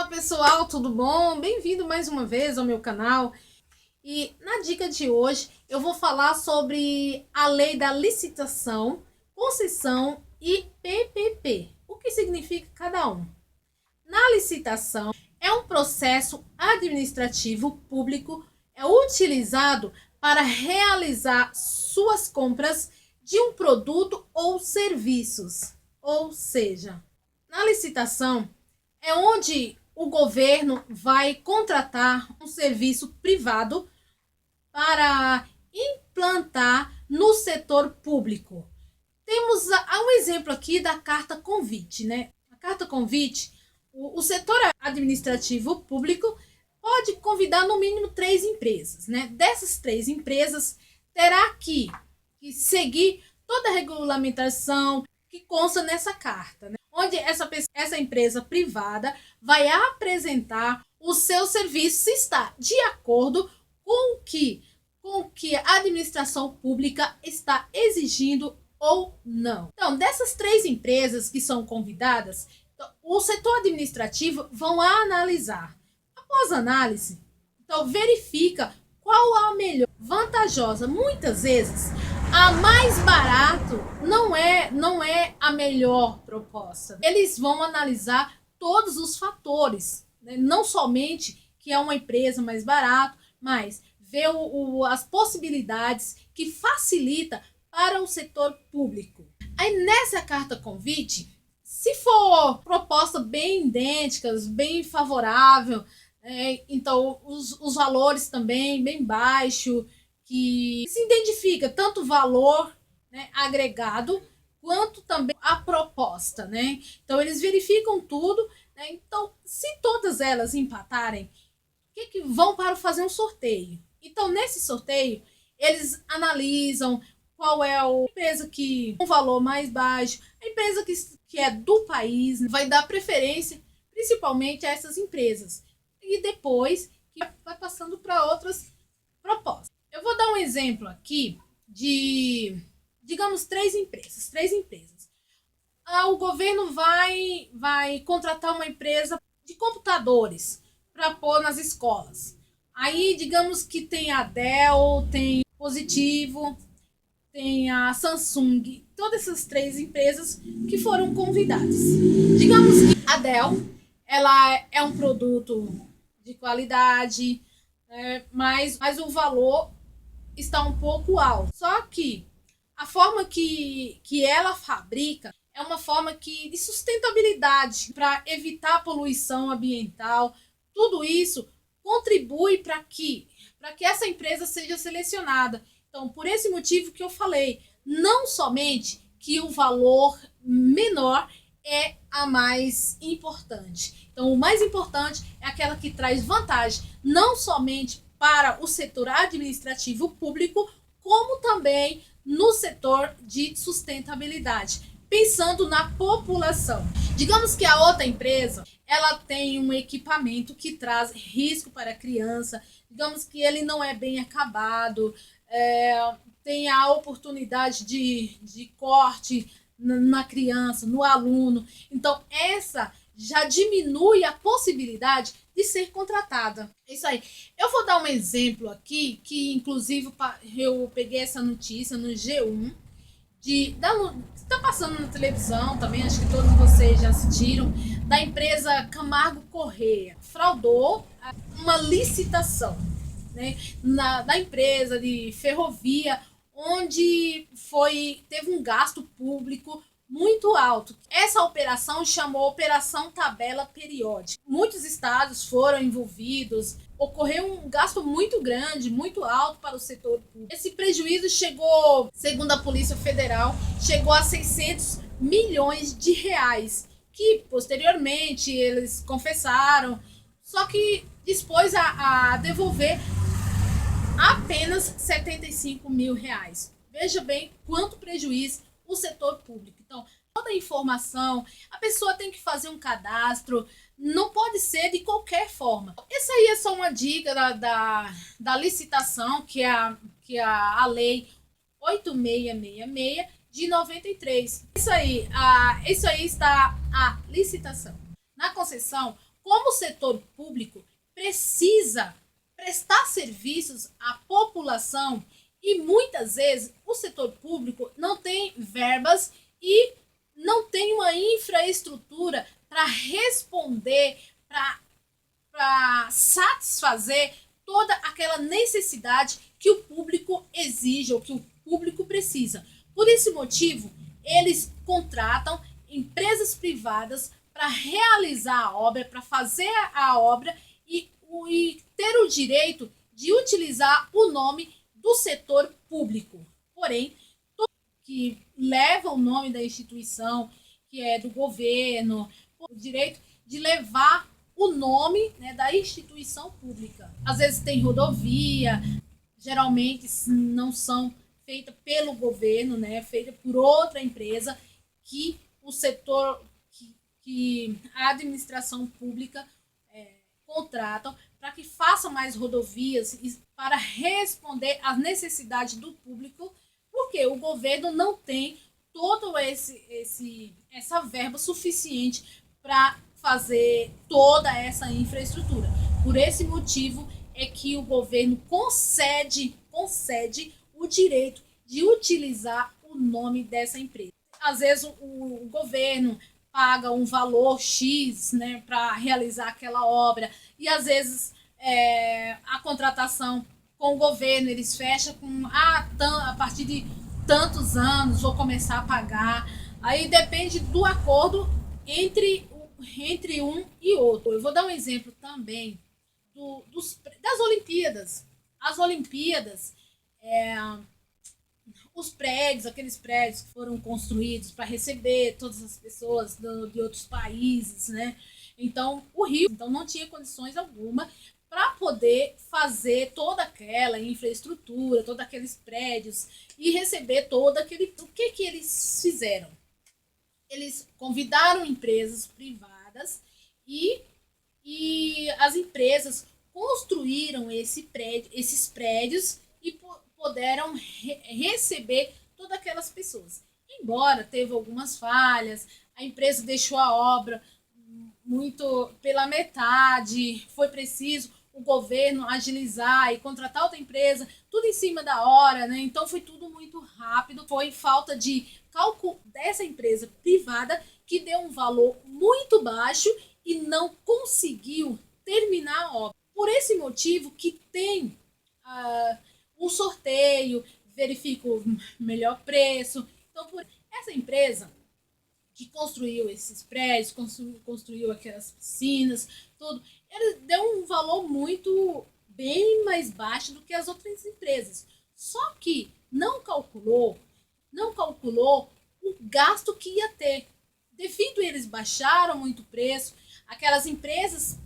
Olá pessoal, tudo bom? Bem-vindo mais uma vez ao meu canal. E na dica de hoje eu vou falar sobre a lei da licitação, concessão e PPP. O que significa cada um? Na licitação é um processo administrativo público utilizado para realizar suas compras de um produto ou serviços. Ou seja, na licitação é onde o governo vai contratar um serviço privado para implantar no setor público. Temos um exemplo aqui da carta convite, né? A carta convite, o setor administrativo público pode convidar no mínimo 3 empresas, né? Dessas 3 empresas, terá que seguir toda a regulamentação que consta nessa carta, né? Onde essa empresa privada vai apresentar o seu serviço se está de acordo com o que a administração pública está exigindo ou não. Então, dessas 3 empresas que são convidadas, o setor administrativo vão analisar. Após análise, então verifica qual a melhor, vantajosa. Muitas vezes a mais barato não é a melhor proposta. Eles vão analisar todos os fatores, né? Não somente que é uma empresa mais barata, mas ver as possibilidades que facilita para o setor público. Aí nessa carta convite, se for proposta bem idênticas, bem favorável, então os valores também bem baixo, que se identifica tanto o valor, né, agregado, quanto também a proposta, né? Então eles verificam tudo, né? Então, se todas elas empatarem, que vão para fazer um sorteio. Então, nesse sorteio, eles analisam qual é a empresa que com um valor mais baixo, a empresa que é do país, né, vai dar preferência principalmente a essas empresas. E depois que vai passando para outras propostas. Eu vou dar um exemplo aqui de, digamos, 3 empresas. O governo vai contratar uma empresa de computadores para pôr nas escolas. Aí, digamos que tem a Dell, tem Positivo, tem a Samsung, todas essas 3 empresas que foram convidadas. Digamos que a Dell, ela é um produto de qualidade, mas o valor está um pouco alto. Só que a forma que ela fabrica é uma forma de sustentabilidade para evitar poluição ambiental. Tudo isso contribui para que essa empresa seja selecionada. Então, por esse motivo que eu falei, não somente que o valor menor é a mais importante. Então, o mais importante é aquela que traz vantagem, não somente para o setor administrativo público, como também no setor de sustentabilidade, pensando na população. Digamos que a outra empresa, ela tem um equipamento que traz risco para a criança, digamos que ele não é bem acabado, tem a oportunidade de corte na criança, no aluno. Então, essa já diminui a possibilidade de ser contratada. É isso aí. Eu vou dar um exemplo aqui, que inclusive eu peguei essa notícia no G1, está passando na televisão também, acho que todos vocês já assistiram, da empresa Camargo Corrêa. Fraudou uma licitação, né, da empresa de ferrovia, onde teve um gasto público muito alto. Essa operação chamou Operação Tabela Periódica. Muitos estados foram envolvidos, ocorreu um gasto muito grande, muito alto para o setor público. Esse prejuízo chegou, segundo a Polícia Federal, chegou a 600 milhões de reais, que posteriormente eles confessaram, só que dispôs a devolver apenas 75 mil reais. Veja bem quanto prejuízo o setor público. Então, toda a informação, a pessoa tem que fazer um cadastro, não pode ser de qualquer forma. Essa aí é só uma dica da licitação, que é a lei 8666 de 93. Isso aí está a licitação. Na concessão, como o setor público precisa prestar serviços à população e muitas vezes o setor público não tem verbas e não tem uma infraestrutura para responder, para satisfazer toda aquela necessidade que o público exige ou que o público precisa. Por esse motivo, eles contratam empresas privadas para realizar a obra, para fazer a obra e ter o direito de utilizar o nome do setor público. Porém, que leva o nome da instituição, que é do governo, o direito de levar o nome, né, da instituição pública. Às vezes tem rodovia, geralmente não são feitas pelo governo, né, feita por outra empresa que o setor, que a administração pública contratam para que façam mais rodovias para responder às necessidades do público, porque o governo não tem todo essa verba suficiente para fazer toda essa infraestrutura. Por esse motivo é que o governo concede o direito de utilizar o nome dessa empresa. Às vezes o governo paga um valor X, né, para realizar aquela obra, e às vezes a contratação com o governo eles fecham com a partir de tantos anos vou começar a pagar. Aí depende do acordo entre um e outro. Eu vou dar um exemplo também das Olimpíadas. As Olimpíadas, os prédios, aqueles prédios que foram construídos para receber todas as pessoas de outros países, né? Então, o Rio não tinha condições alguma para poder fazer toda aquela infraestrutura, todos aqueles prédios e receber todo aquele... O que eles fizeram? Eles convidaram empresas privadas e as empresas construíram esses prédios e puderam receber todas aquelas pessoas. Embora teve algumas falhas, a empresa deixou a obra muito pela metade, foi preciso o governo agilizar e contratar outra empresa, tudo em cima da hora, né? Então foi tudo muito rápido, foi falta de cálculo dessa empresa privada que deu um valor muito baixo e não conseguiu terminar a obra. Por esse motivo que tem um sorteio, verifica o melhor preço. Então, essa empresa que construiu esses prédios, construiu aquelas piscinas, tudo, ele deu um valor muito bem mais baixo do que as outras empresas. Só que não calculou o gasto que ia ter. Devido a eles baixaram muito o preço, aquelas empresas,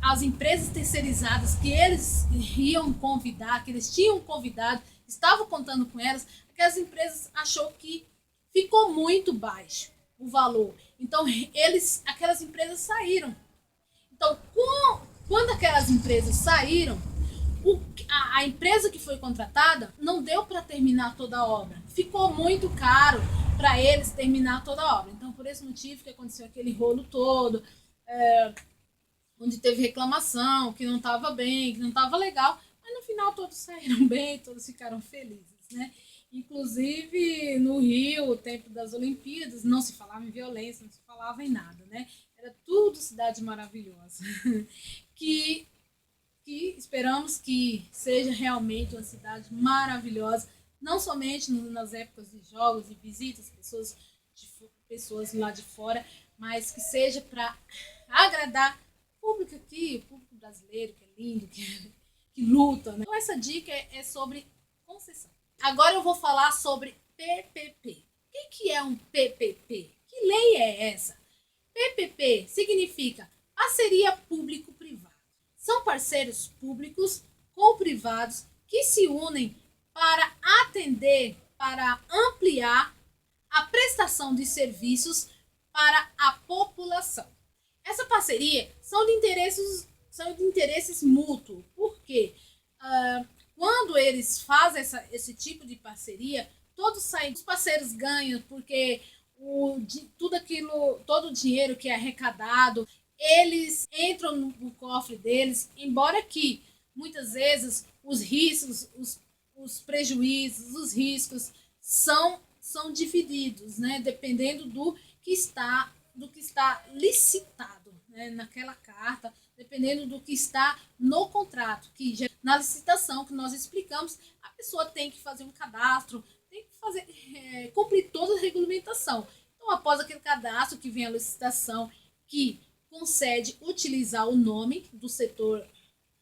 as empresas terceirizadas que eles iam convidar, que eles tinham convidado, estavam contando com elas, aquelas empresas achou que ficou muito baixo o valor. Então, aquelas empresas saíram. Então, quando aquelas empresas saíram, a empresa que foi contratada não deu para terminar toda a obra. Ficou muito caro para eles terminar toda a obra. Então, por esse motivo que aconteceu aquele rolo todo, onde teve reclamação, que não estava bem, que não estava legal, mas no final todos saíram bem, todos ficaram felizes, né? Inclusive, no Rio, o tempo das Olimpíadas, não se falava em violência, não se falava em nada, né? Era tudo cidade maravilhosa. que esperamos que seja realmente uma cidade maravilhosa, não somente nas épocas de jogos e visitas, pessoas lá de fora, mas que seja para agradar o público aqui, o público brasileiro, que é lindo, que luta, né? Então, essa dica é sobre concessão. Agora eu vou falar sobre PPP. O que é um PPP? Que lei é essa? PPP significa parceria público-privado. São parceiros públicos com privados que se unem para atender, para ampliar a prestação de serviços para a população. Essa parceria são de interesses mútuos. Por quê? Quando eles fazem esse tipo de parceria, todos saem, os parceiros ganham, porque todo o dinheiro que é arrecadado eles entram no cofre deles, embora que muitas vezes os riscos, os prejuízos, os riscos são divididos, né? Dependendo do que está licitado, né? Naquela carta, dependendo do que está no contrato, que na licitação que nós explicamos, a pessoa tem que fazer um cadastro, tem que fazer, cumprir toda a regulamentação. Então, após aquele cadastro que vem a licitação, que concede utilizar o nome do setor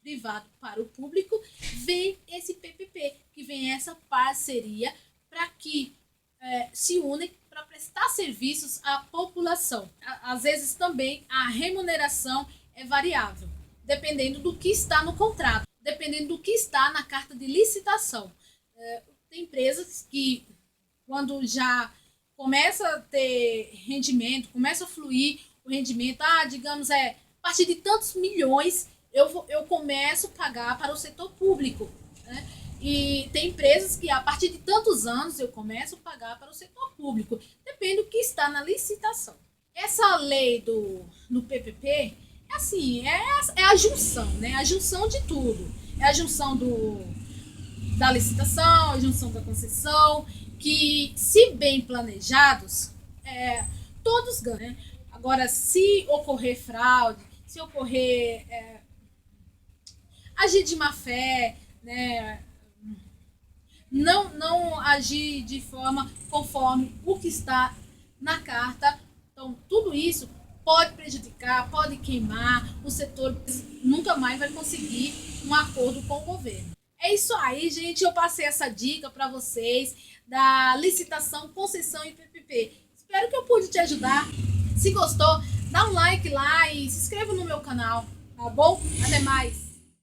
privado para o público, vem esse PPP, que vem essa parceria para que se unem para prestar serviços à população. Às vezes também a remuneração é variável, dependendo do que está no contrato, dependendo do que está na carta de licitação. Tem empresas que, quando já começa a ter rendimento, começa a fluir o rendimento, digamos, a partir de tantos milhões, eu começo a pagar para o setor público, né? E tem empresas que, a partir de tantos anos, eu começo a pagar para o setor público. Depende do que está na licitação. Essa lei do PPP é assim, é a junção, né? A junção de tudo. É a junção da licitação, a junção da concessão, que, se bem planejados, todos ganham, né? Agora, se ocorrer fraude, se ocorrer agir de má fé, né? Não agir de forma conforme o que está na carta. Então, tudo isso pode prejudicar, pode queimar, o setor nunca mais vai conseguir um acordo com o governo. É isso aí, gente. Eu passei essa dica para vocês da licitação, concessão e PPP. Espero que eu pude te ajudar. Se gostou, dá um like lá e se inscreva no meu canal, tá bom? Até mais!